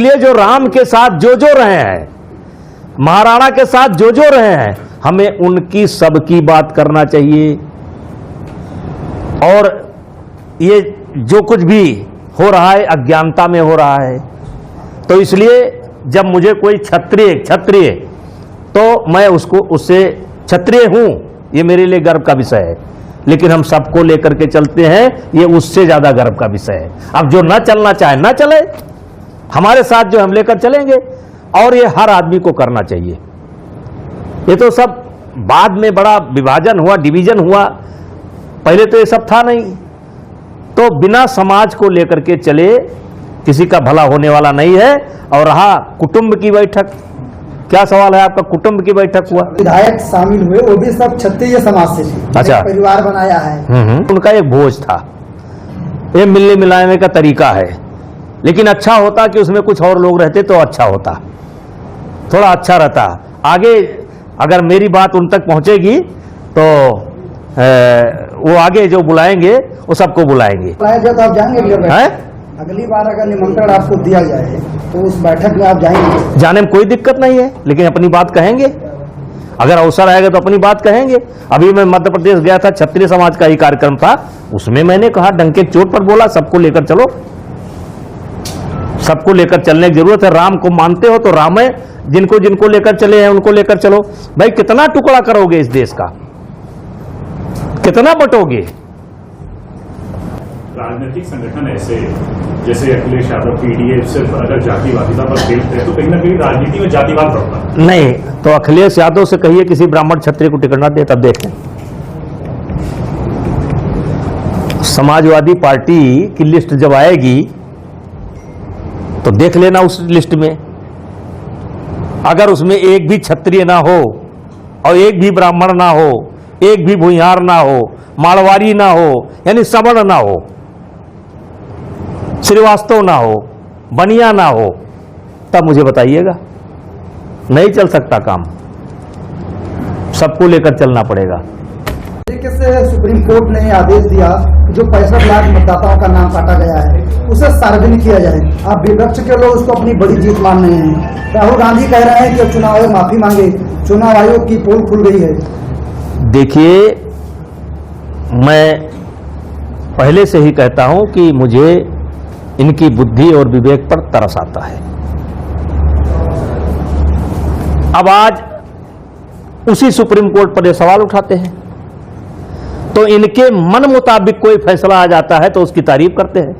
इसलिए जो राम के साथ जो रहे हैं, महाराणा के साथ जो रहे हैं, हमें उनकी सबकी बात करना चाहिए। और ये जो कुछ भी हो रहा है अज्ञानता में हो रहा है। तो इसलिए जब मुझे कोई क्षत्रिय तो मैं उससे क्षत्रिय हूं, ये मेरे लिए गर्व का विषय है। लेकिन हम सबको लेकर के चलते हैं, ये उससे ज्यादा गर्व का विषय है। अब जो न चलना चाहे ना चले, हमारे साथ जो हम लेकर चलेंगे, और ये हर आदमी को करना चाहिए। ये तो सब बाद में बड़ा विभाजन हुआ, डिवीजन हुआ, पहले तो ये सब था नहीं। तो बिना समाज को लेकर के चले किसी का भला होने वाला नहीं है। और रहा कुटुंब की बैठक, क्या सवाल है आपका? कुटुंब की बैठक हुआ, विधायक शामिल हुए, वो भी सब क्षत्रिय समाज से थे। अच्छा, परिवार बनाया है। उनका एक भोज था, ये मिलने मिलाने का तरीका है। लेकिन अच्छा होता कि उसमें कुछ और लोग रहते तो अच्छा होता, थोड़ा अच्छा रहता। आगे अगर मेरी बात उन तक पहुंचेगी तो वो आगे जो बुलाएंगे वो सबको बुलाएंगे। जब आप जाएंगे अगली बार अगर निमंत्रण आपको दिया जाए तो उस बैठक में आप जाएंगे? जाने में कोई दिक्कत नहीं है, लेकिन अपनी बात कहेंगे। अगर अवसर आएगा तो अपनी बात कहेंगे। अभी मैं मध्य प्रदेश गया था, क्षत्रिय समाज का ही कार्यक्रम था, उसमें मैंने कहा डंके चोट पर बोला, सबको लेकर चलो, सबको लेकर चलने की जरूरत है। राम को मानते हो तो राम है, जिनको जिनको लेकर चले हैं उनको लेकर चलो। भाई कितना टुकड़ा करोगे इस देश का, कितना बटोगे? राजनीतिक संगठन ऐसे जैसे अखिलेश यादव पीडीए सिर्फ अगर जातिवादिता पर खेलते हैं तो कहीं ना कहीं राजनीति में जातिवाद बढ़ता है। नहीं तो अखिलेश यादव से कहिए किसी ब्राह्मण क्षत्रिय को टिकट ना दे, तब देखें। समाजवादी पार्टी की लिस्ट जब आएगी तो देख लेना उस लिस्ट में, अगर उसमें एक भी क्षत्रिय ना हो और एक भी ब्राह्मण ना हो, एक भी भूमिहार ना हो, मारवाड़ी ना हो, यानी सवर्ण ना हो, श्रीवास्तव ना हो, बनिया ना हो, तब मुझे बताइएगा। नहीं चल सकता काम, सबको लेकर चलना पड़ेगा। तरीके से सुप्रीम कोर्ट ने आदेश दिया कि जो 65 लाख मतदाताओं का नाम काटा गया है उसे सार्वजनिक किया जाए। आप विपक्ष के लोग उसको अपनी बड़ी जीत मान रहे हैं। राहुल गांधी कह रहे हैं कि चुनाव आयोग माफी मांगे, चुनाव आयोग की पोल खुल गई है। देखिए, मैं पहले से ही कहता हूं कि मुझे इनकी बुद्धि और विवेक पर तरस आता है। अब आज उसी सुप्रीम कोर्ट पर ये सवाल उठाते हैं, तो इनके मन मुताबिक कोई फैसला आ जाता है तो उसकी तारीफ करते हैं।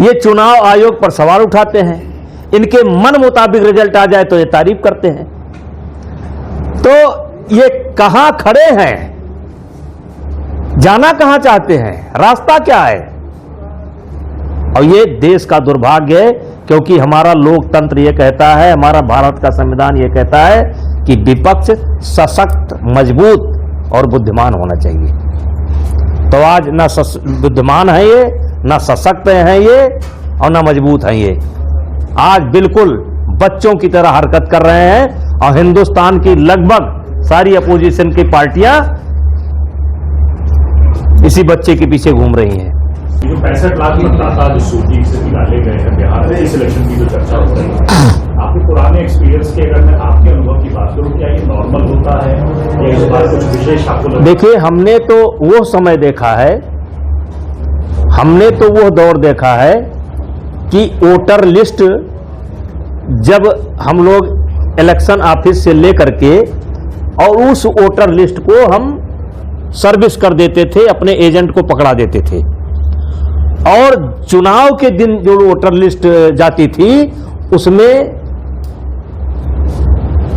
ये चुनाव आयोग पर सवाल उठाते हैं, इनके मन मुताबिक रिजल्ट आ जाए तो ये तारीफ करते हैं। तो ये कहां खड़े हैं, जाना कहां चाहते हैं, रास्ता क्या है? और ये देश का दुर्भाग्य है, क्योंकि हमारा लोकतंत्र ये कहता है, हमारा भारत का संविधान ये कहता है कि विपक्ष सशक्त, मजबूत और बुद्धिमान होना चाहिए। तो आज ना बुद्धिमान है ये, ना सशक्त है ये, और ना मजबूत है ये। आज बिल्कुल बच्चों की तरह हरकत कर रहे हैं और हिंदुस्तान की लगभग सारी अपोजिशन की पार्टियां इसी बच्चे के पीछे घूम रही हैं। जो 65 लाख मतदाता जो सूची से निकाले गए हैं बिहार में, इस इलेक्शन की जो चर्चा हो रही है, आपके पुराने एक्सपीरियंस के अगर मैं आपके अनुभव की बात करूं, क्या ये नॉर्मल होता है या इस बार कुछ विशेष आपको लगता है? देखिए, हमने तो वो समय देखा है, हमने तो वो दौर देखा है कि वोटर लिस्ट जब हम लोग इलेक्शन ऑफिस से लेकर के और उस वोटर लिस्ट को हम सर्विस कर देते थे, अपने एजेंट को पकड़ा देते थे, और चुनाव के दिन जो वोटर लिस्ट जाती थी उसमें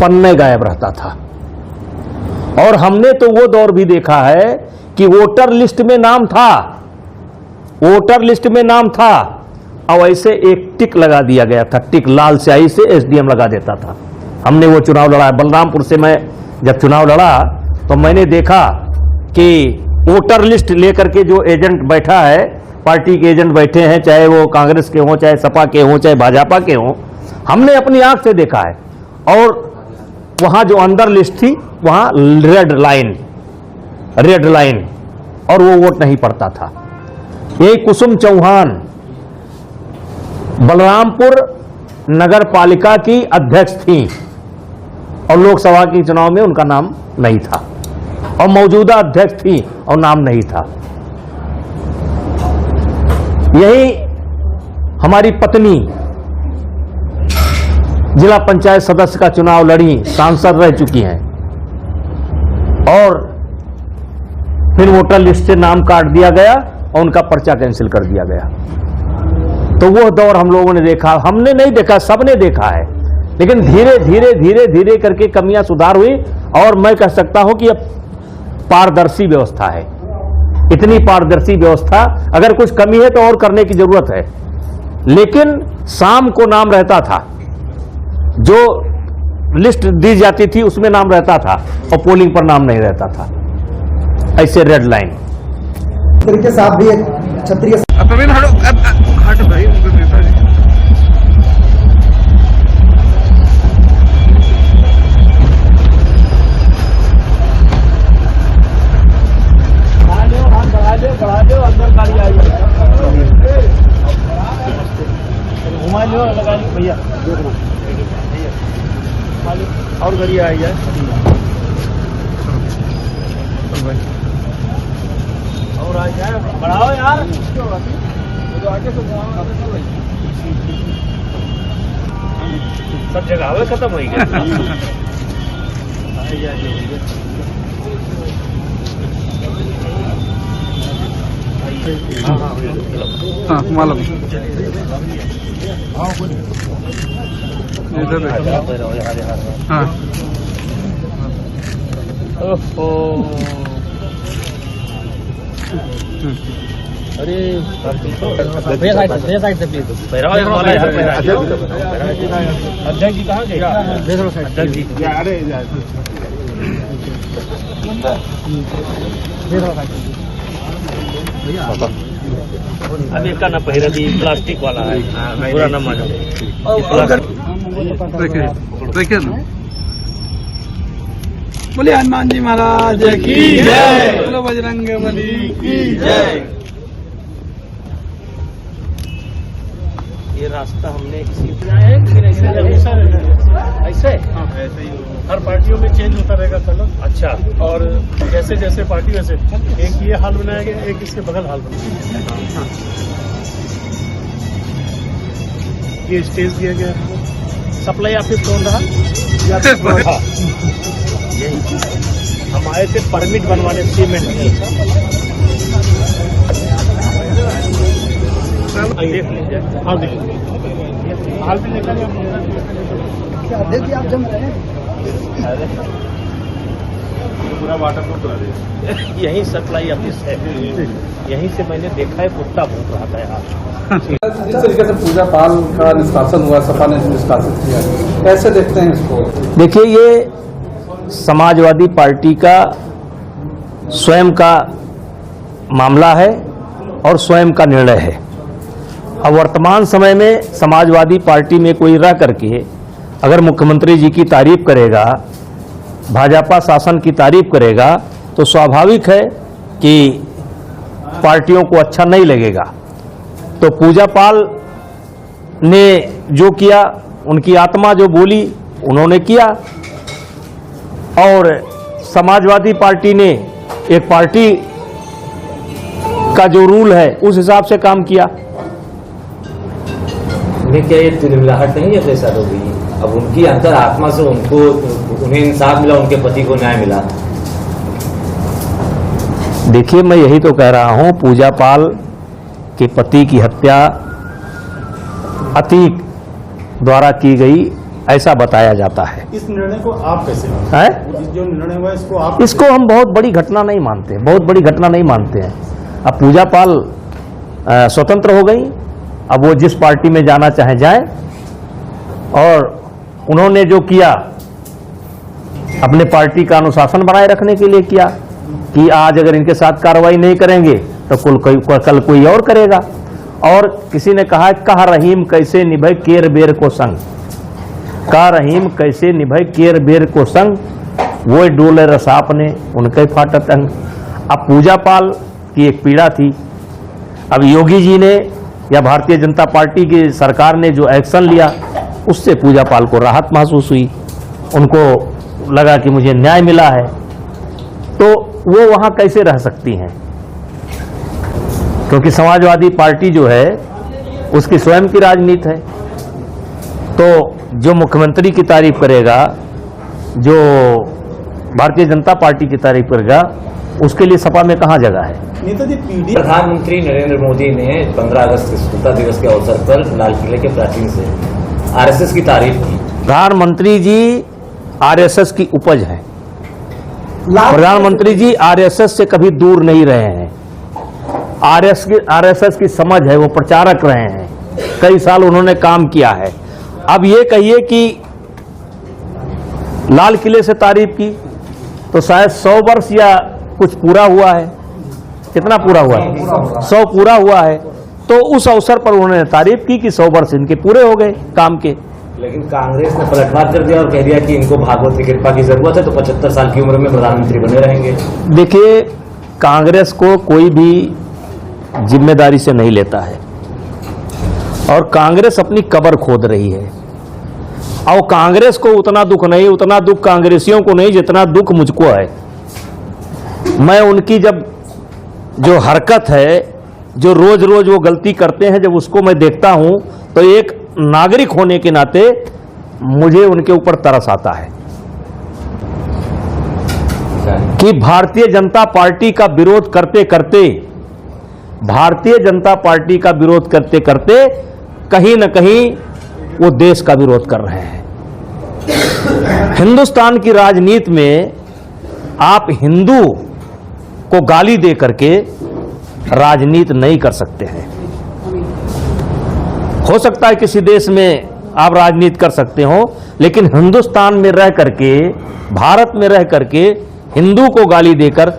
पन्ने गायब रहता था। और हमने तो वो दौर भी देखा है कि वोटर लिस्ट में नाम था, वोटर लिस्ट में नाम था और ऐसे एक टिक लगा दिया गया था, टिक लाल स्याही से एसडीएम लगा देता था। हमने वो चुनाव लड़ा, बलरामपुर से मैं जब चुनाव लड़ा तो मैंने देखा कि वोटर लिस्ट लेकर के जो एजेंट बैठा है, पार्टी के एजेंट बैठे हैं, चाहे वो कांग्रेस के हों, चाहे सपा के हों, चाहे भाजपा के हों, हमने अपनी आंख से देखा है। और वहां जो अंदर लिस्ट थी वहां रेड लाइन और वो वोट नहीं पड़ता था। यही कुसुम चौहान बलरामपुर नगर पालिका की अध्यक्ष थी और लोकसभा के चुनाव में उनका नाम नहीं था, और मौजूदा अध्यक्ष थी और नाम नहीं था। यही हमारी पत्नी जिला पंचायत सदस्य का चुनाव लड़ी, सांसद रह चुकी हैं, और फिर वोटर लिस्ट से नाम काट दिया गया और उनका पर्चा कैंसिल कर दिया गया। तो वो दौर हम लोगों ने देखा, हमने नहीं देखा, सबने देखा है, लेकिन धीरे धीरे धीरे धीरे करके कमियां सुधार हुई, और मैं कह सकता हूं कि अब पारदर्शी व्यवस्था है। इतनी पारदर्शी व्यवस्था, अगर कुछ कमी है तो और करने की जरूरत है, लेकिन शाम को नाम रहता था, जो लिस्ट दी जाती थी उसमें नाम रहता था और पोलिंग पर नाम नहीं रहता था। ऐसे रेड लाइन तरीके से आप भी एक क्षत्रिय प्रवीण हट भाई उनको नेताजी बढ़ा दो अंदर गाड़ी आई घुमा लो, लगा लो भैया, और गाड़ी आई है और आ जाए, बढ़ाओ यार, आगे से सब जगह खत्म हो गया। हाँ मालूम हाँ अरे साइड से प्लीज, अध्यक्ष जी कहाँ गए? अध्यक्ष जी अभी का ना पहिरा दी, प्लास्टिक वाला है, पूरा ना मानो। देखिए ना, बोले हनुमान जी महाराज की जय, बोलो बजरंग बली की जय। ये रास्ता हमने ऐसे हर पार्टियों में चेंज होता रहेगा कलर। अच्छा, और जैसे जैसे पार्टी वैसे एक ये हाल बनाया गया, एक इसके बगल हाल बनाया गया। ये स्टेज दिया गया, सप्लाई ऑफिस कौन रहा? यही हम आए थे परमिट बनवाने सीमेंट की। देख लीजिए, हाँ देखिए हाल भी देखा अध्यक्ष जी आप जम रहे हैं। पूरा वाटर को करा दिया। यही सप्लाई ऑफिस है, यहीं से मैंने देखा है, कुत्ता भूख रहा था यहाँ। जिस तरीके से पूजा पाल का निष्कासन हुआ, सपा ने निष्कासित किया, कैसे देखते हैं इसको? देखिए, ये समाजवादी पार्टी का स्वयं का मामला है और स्वयं का निर्णय है। अब वर्तमान समय में समाजवादी पार्टी में कोई रह करके अगर मुख्यमंत्री जी की तारीफ करेगा, भाजपा शासन की तारीफ करेगा, तो स्वाभाविक है कि पार्टियों को अच्छा नहीं लगेगा। तो पूजा पाल ने जो किया, उनकी आत्मा जो बोली उन्होंने किया, और समाजवादी पार्टी ने एक पार्टी का जो रूल है उस हिसाब से काम किया। क्या ये तिलमिलाहट नहीं है जैसा हो गई? अब उनकी अंतर आत्मा से उन्हें इंसाफ मिला, उनके पति को न्याय मिला। देखिए, मैं यही तो कह रहा हूं, पूजा पाल के पति की हत्या अतीक द्वारा की गई ऐसा बताया जाता है। इस निर्णय को आप कैसे मानते है? हैं? जो निर्णय हुआ इसको आप इसको हम बहुत बड़ी घटना नहीं मानते, बहुत बड़ी घटना नहीं मानते हैं। अब पूजा पाल स्वतंत्र हो गई, अब वो जिस पार्टी में जाना चाहे जाए, और उन्होंने जो किया अपने पार्टी का अनुशासन बनाए रखने के लिए किया कि आज अगर इनके साथ कार्रवाई नहीं करेंगे तो कल कोई और करेगा। और किसी ने कहा, कहा रहीम कैसे निभे केर बेर को संग, का रहीम कैसे निभे केर बेर को संग, वो डोले रसाप ने उनके फाटत अंग। अब पूजा पाल की एक पीड़ा थी। अब योगी जी ने या भारतीय जनता पार्टी की सरकार ने जो एक्शन लिया उससे पूजा पाल को राहत महसूस हुई, उनको लगा कि मुझे न्याय मिला है, तो वो वहां कैसे रह सकती हैं? क्योंकि समाजवादी पार्टी जो है उसकी स्वयं की राजनीति है। तो जो मुख्यमंत्री की तारीफ करेगा, जो भारतीय जनता पार्टी की तारीफ करेगा, उसके लिए सपा में कहां जगह है? नेताजी पीडी प्रधानमंत्री नरेंद्र मोदी ने 15 अगस्त के स्वतंत्रता दिवस के अवसर पर लाल किले के प्राचीन से आरएसएस की तारीफ की। प्रधानमंत्री जी आरएसएस की उपज है। प्रधानमंत्री जी आरएसएस से कभी दूर नहीं रहे हैं। आरएसएस की समझ है, वो प्रचारक रहे हैं, कई साल उन्होंने काम किया है। अब ये कहिए कि लाल किले से तारीफ की तो शायद 100 वर्ष या कुछ पूरा हुआ है। कितना पूरा हुआ है? 100 पूरा हुआ है। तो उस अवसर पर उन्होंने तारीफ की कि 100 वर्ष इनके पूरे हो गए काम के। लेकिन कांग्रेस ने पलटवार कर दिया और कह दिया कि इनको भागवत की कृपा की जरूरत है, तो 75 साल की उम्र में प्रधानमंत्री बने रहेंगे। देखिए, कांग्रेस को कोई भी जिम्मेदारी से नहीं लेता है और कांग्रेस अपनी कब्र खोद रही है। और कांग्रेस को उतना दुख नहीं, उतना दुख कांग्रेसियों को नहीं जितना दुख मुझको है। मैं उनकी जब जो हरकत है, जो रोज रोज वो गलती करते हैं, जब उसको मैं देखता हूं तो एक नागरिक होने के नाते मुझे उनके ऊपर तरस आता है कि भारतीय जनता पार्टी का विरोध करते करते, भारतीय जनता पार्टी का विरोध करते करते कहीं न कहीं वो देश का विरोध कर रहे हैं। हिंदुस्तान की राजनीति में आप हिंदू को गाली दे करके राजनीति नहीं कर सकते हैं। हो सकता है किसी देश में आप राजनीति कर सकते हो, लेकिन हिंदुस्तान में रह करके, भारत में रह करके हिंदू को गाली देकर